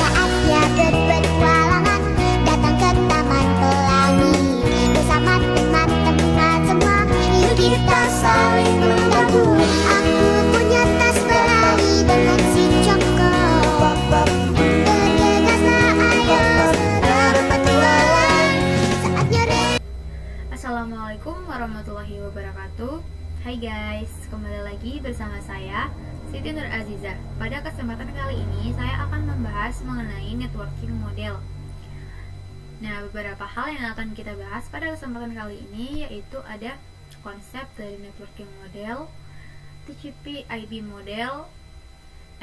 Saatnya berpetualangan, datang ke Taman Pelangi. Bersama teman-teman semua, yuk kita saling membantu. Aku punya tas berlari dengan si Joko. Bergegaslah ayo berpetualang. Saatnya Assalamualaikum warahmatullahi wabarakatuh. Hai guys, kembali lagi bersama saya Siti Nur Aziza. Pada kesempatan kali ini saya akan membahas mengenai networking model. Nah, beberapa hal yang akan kita bahas pada kesempatan kali ini yaitu ada konsep dari networking model, TCP/IP model,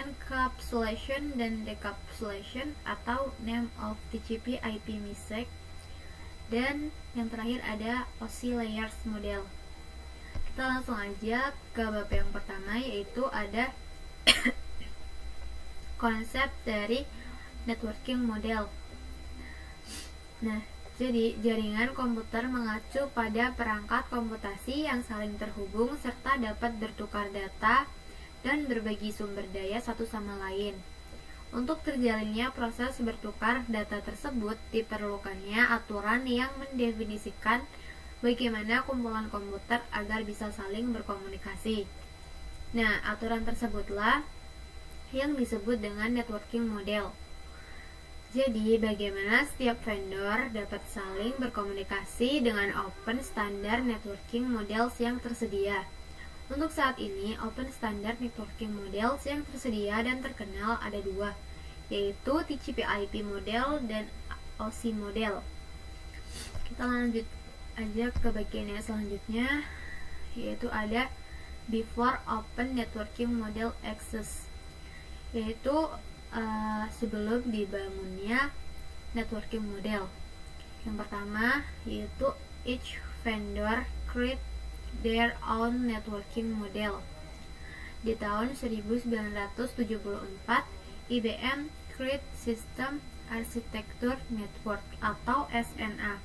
encapsulation dan decapsulation atau name of TCP/IP message, dan yang terakhir ada OSI layers model. Kita langsung aja ke bab yang pertama, yaitu ada konsep dari networking model. Nah, jadi jaringan komputer mengacu pada perangkat komputasi yang saling terhubung serta dapat bertukar data dan berbagi sumber daya satu sama lain. Untuk terjalinnya proses bertukar data tersebut diperlukannya aturan yang mendefinisikan bagaimana kumpulan komputer agar bisa saling berkomunikasi. Nah, aturan tersebutlah yang disebut dengan networking model. Jadi, bagaimana setiap vendor dapat saling berkomunikasi dengan open standard networking models yang tersedia. Untuk saat ini, open standard networking models yang tersedia dan terkenal ada dua, yaitu TCP/IP model dan OSI model. Kita lanjut aja ke bagian yang selanjutnya, yaitu ada before open networking model access, yaitu sebelum dibangunnya networking model. Yang pertama yaitu each vendor create their own networking model. Di tahun 1974 IBM create System Architecture Network atau SNA.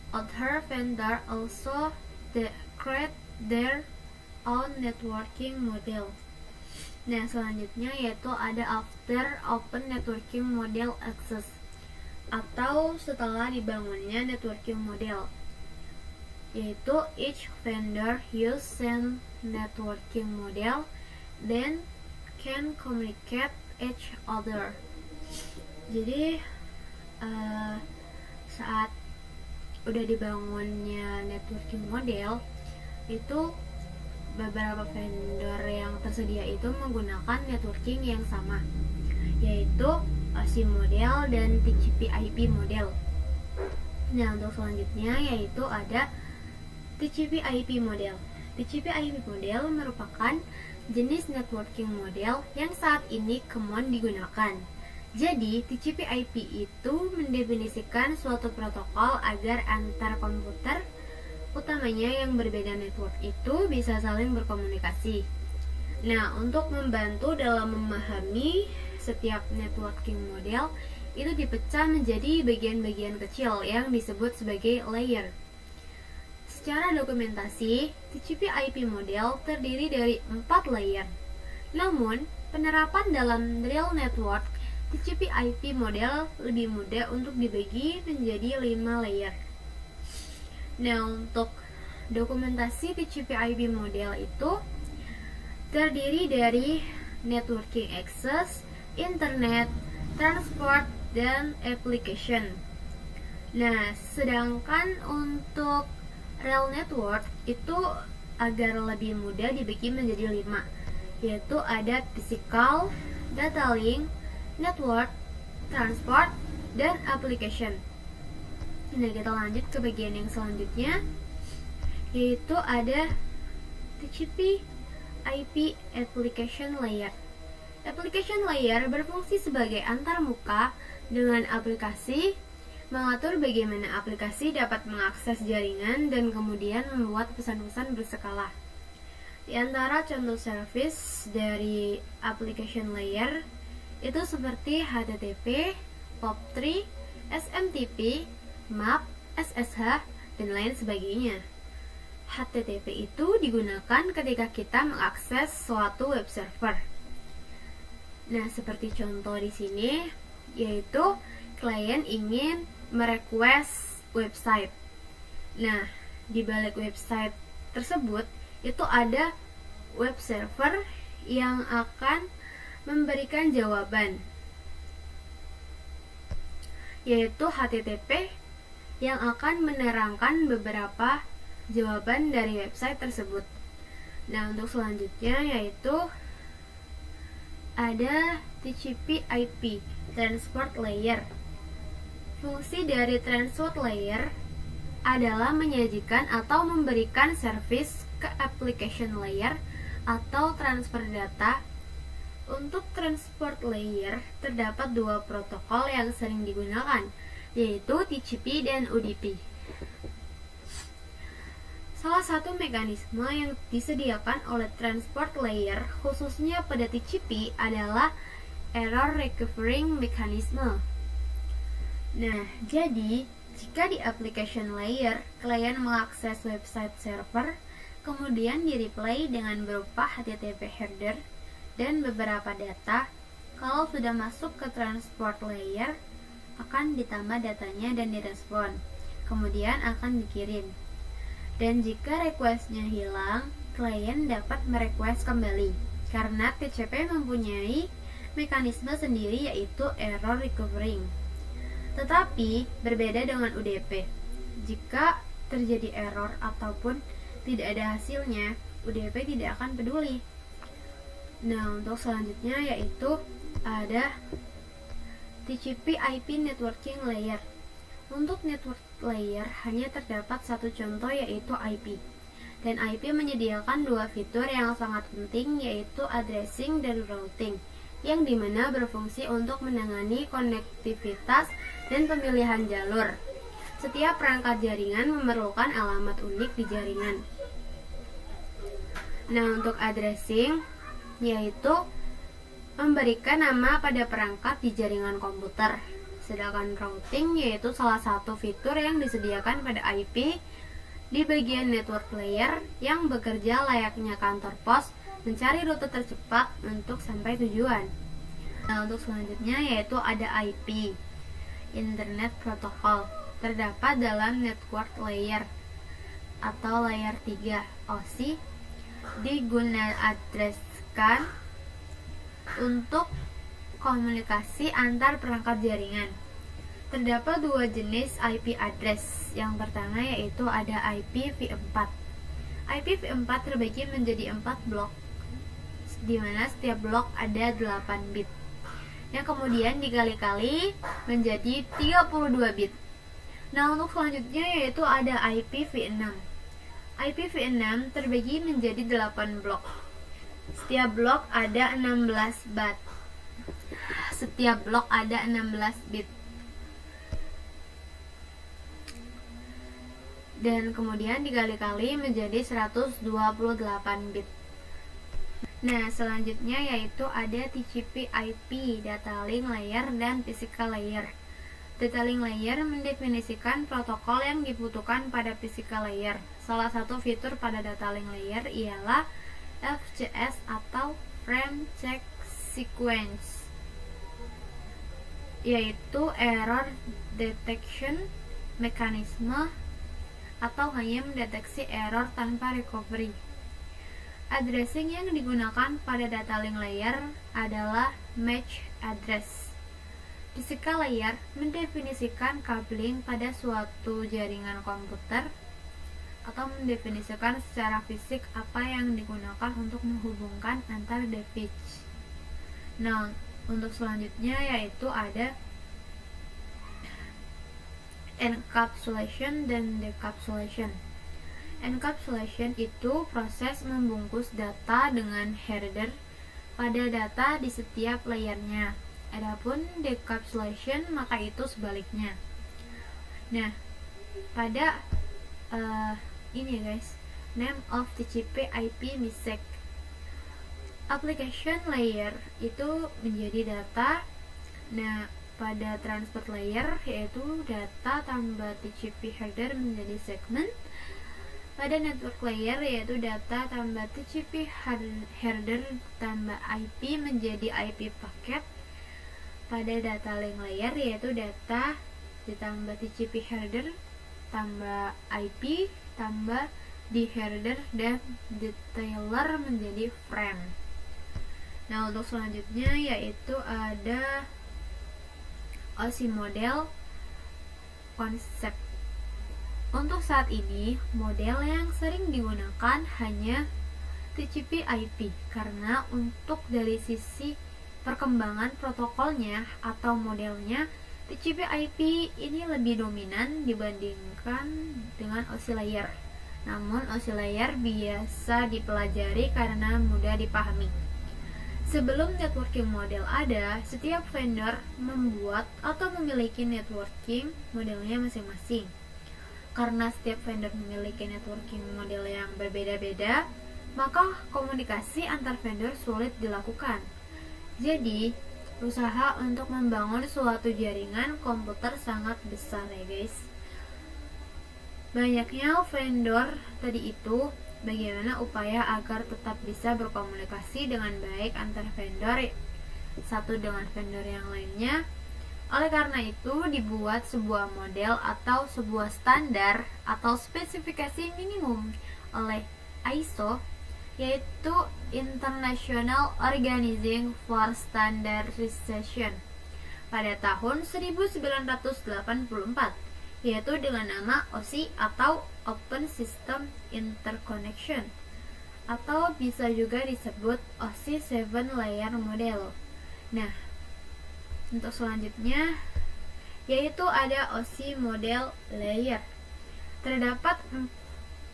Other vendor also create their own networking model. Nah, selanjutnya yaitu ada after open networking model access atau setelah dibangunnya networking model, yaitu each vendor use same networking model then can communicate each other. Jadi saat udah dibangunnya networking model itu beberapa vendor yang tersedia itu menggunakan networking yang sama, yaitu OSI model dan TCP/IP model. Nah, untuk selanjutnya yaitu ada TCP/IP model. TCP/IP model merupakan jenis networking model yang saat ini common digunakan. Jadi, TCP/IP itu mendefinisikan suatu protokol agar antar komputer, utamanya yang berbeda network itu, bisa saling berkomunikasi. Nah, untuk membantu dalam memahami setiap networking model, itu dipecah menjadi bagian-bagian kecil yang disebut sebagai layer. Secara dokumentasi, TCP/IP model terdiri dari 4 layer. Namun, penerapan dalam real network TCP/IP model lebih mudah untuk dibagi menjadi 5 layer. Nah, untuk dokumentasi TCP/IP model itu terdiri dari networking access, internet, transport, dan application. Nah, sedangkan untuk real network itu agar lebih mudah dibagi menjadi 5, yaitu ada physical, data link, network, transport, dan application. Nah, kita lanjut ke bagian yang selanjutnya, yaitu ada TCP/IP application layer. Application layer berfungsi sebagai antarmuka dengan aplikasi, mengatur bagaimana aplikasi dapat mengakses jaringan dan kemudian membuat pesan-pesan berskala. Di antara contoh service dari application layer itu seperti HTTP, POP3, SMTP, MAP, SSH, dan lain sebagainya. HTTP itu digunakan ketika kita mengakses suatu web server. Nah, seperti contoh di sini, yaitu klien ingin merequest website. Nah, di balik website tersebut itu ada web server yang akan memberikan jawaban, yaitu HTTP yang akan menerangkan beberapa jawaban dari website tersebut. Nah, untuk selanjutnya yaitu ada TCP/IP Transport Layer. Fungsi dari Transport Layer adalah menyajikan atau memberikan service ke application layer atau transfer data. Untuk Transport Layer terdapat dua protokol yang sering digunakan, yaitu TCP dan UDP. Salah satu mekanisme yang disediakan oleh Transport Layer, khususnya pada TCP, adalah Error Recovering Mechanism. Nah, jadi jika di application layer, klien mengakses website server, kemudian di-reply dengan berupa HTTP header dan beberapa data, kalau sudah masuk ke Transport Layer, akan ditambah datanya dan direspon, kemudian akan dikirim. Dan jika requestnya hilang, klien dapat merequest kembali, karena TCP mempunyai mekanisme sendiri yaitu error recovering. Tetapi berbeda dengan UDP. Jika terjadi error ataupun tidak ada hasilnya, UDP tidak akan peduli. Nah, untuk selanjutnya yaitu ada TCP/IP Networking Layer. Untuk network layer hanya terdapat satu contoh, yaitu IP. Dan IP menyediakan dua fitur yang sangat penting, yaitu addressing dan routing, yang dimana berfungsi untuk menangani konektivitas dan pemilihan jalur. Setiap perangkat jaringan memerlukan alamat unik di jaringan. Nah, untuk addressing yaitu memberikan nama pada perangkat di jaringan komputer. Sedangkan routing yaitu salah satu fitur yang disediakan pada IP di bagian network layer yang bekerja layaknya kantor pos, mencari rute tercepat untuk sampai tujuan. Nah, untuk selanjutnya yaitu ada IP, Internet Protocol, terdapat dalam network layer atau layer 3 OSI, digunakan untuk komunikasi antar perangkat jaringan. Terdapat dua jenis IP address. Yang pertama yaitu ada IPv4. IPv4 terbagi menjadi 4 blok, di mana setiap blok ada 8 bit, yang kemudian dikali-kali menjadi 32 bit. Nah, untuk selanjutnya yaitu ada IPv6. IPv6 terbagi menjadi 8 blok. Setiap blok ada 16 byte. Setiap blok ada 16 bit. Dan kemudian dikali-kali menjadi 128 bit. Nah, selanjutnya yaitu ada TCP/IP, Data Link Layer dan Physical Layer. Data Link Layer mendefinisikan protokol yang dibutuhkan pada Physical Layer. Salah satu fitur pada Data Link Layer ialah FCS atau Frame Check Sequence, yaitu Error Detection Mechanism, atau hanya mendeteksi error tanpa recovery. Addressing yang digunakan pada data link layer adalah match address. Physical layer mendefinisikan kabling pada suatu jaringan komputer atau mendefinisikan secara fisik apa yang digunakan untuk menghubungkan antar device. Nah, untuk selanjutnya yaitu ada encapsulation dan decapsulation. Encapsulation itu proses membungkus data dengan header pada data di setiap layernya. Adapun decapsulation maka itu sebaliknya. Nah, pada ini guys, name of TCP/IP MISEC. Application layer itu menjadi data. Nah, pada transport layer yaitu data tambah TCP header menjadi segmen. Pada network layer yaitu data tambah TCP header tambah IP menjadi IP paket. Pada data link layer yaitu data ditambah TCP header tambah IP tambah di header dan detailer menjadi frame. Nah, untuk selanjutnya yaitu ada OSI model konsep. Untuk saat ini, model yang sering digunakan hanya TCP IP karena untuk dari sisi perkembangan protokolnya atau modelnya, TCP IP ini lebih dominan dibandingkan dengan OSI layer. Namun OSI layer biasa dipelajari karena mudah dipahami. Sebelum networking model ada, setiap vendor membuat atau memiliki networking modelnya masing-masing. Karena setiap vendor memiliki networking model yang berbeda-beda, maka komunikasi antar vendor sulit dilakukan. Jadi, usaha untuk membangun suatu jaringan komputer sangat besar ya guys. Banyaknya vendor tadi itu, bagaimana upaya agar tetap bisa berkomunikasi dengan baik antar vendor satu dengan vendor yang lainnya. Oleh karena itu, dibuat sebuah model atau sebuah standar atau spesifikasi minimum oleh ISO, yaitu International Organizing for Standardization pada tahun 1984, yaitu dengan nama OSI atau Open System Interconnection, atau bisa juga disebut OSI 7 Layer Model. Nah, untuk selanjutnya yaitu ada OSI model layer. Terdapat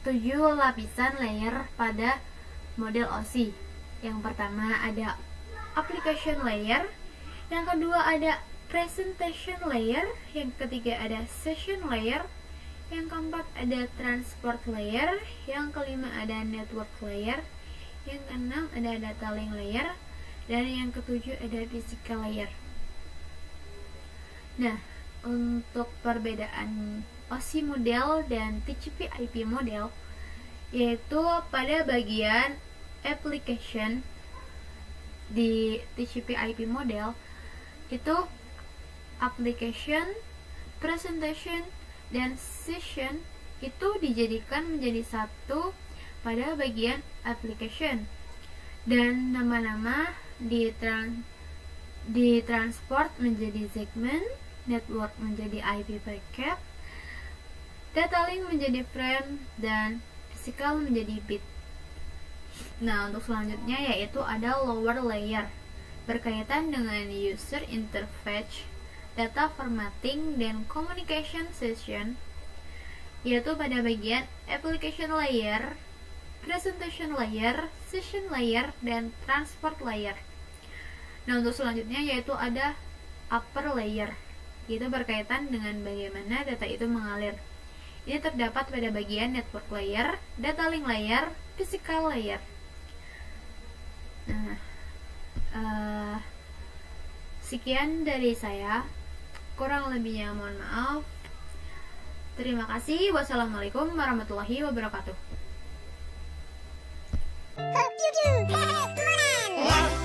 7 lapisan layer pada model OSI. Yang pertama ada application layer, yang kedua ada presentation layer, yang ketiga ada session layer, yang keempat ada transport layer, yang kelima ada network layer, yang keenam ada data link layer, dan yang ketujuh ada physical layer. Nah, untuk perbedaan OSI model dan TCP IP model yaitu pada bagian application di TCP IP model itu application, presentation, dan session itu dijadikan menjadi satu pada bagian application, dan nama-nama ditransport menjadi segmen, network menjadi IP packet, data link menjadi frame, dan physical menjadi bit. Nah, untuk selanjutnya yaitu ada lower layer berkaitan dengan user interface, data formatting, dan communication session, yaitu pada bagian application layer, presentation layer, session layer, dan transport layer. Nah, untuk selanjutnya yaitu ada upper layer, yaitu berkaitan dengan bagaimana data itu mengalir. Ini terdapat pada bagian network layer, data link layer, physical layer. Nah, sekian dari saya, kurang lebihnya mohon maaf. Terima kasih. Wassalamualaikum warahmatullahi wabarakatuh. Hope you do. Come on.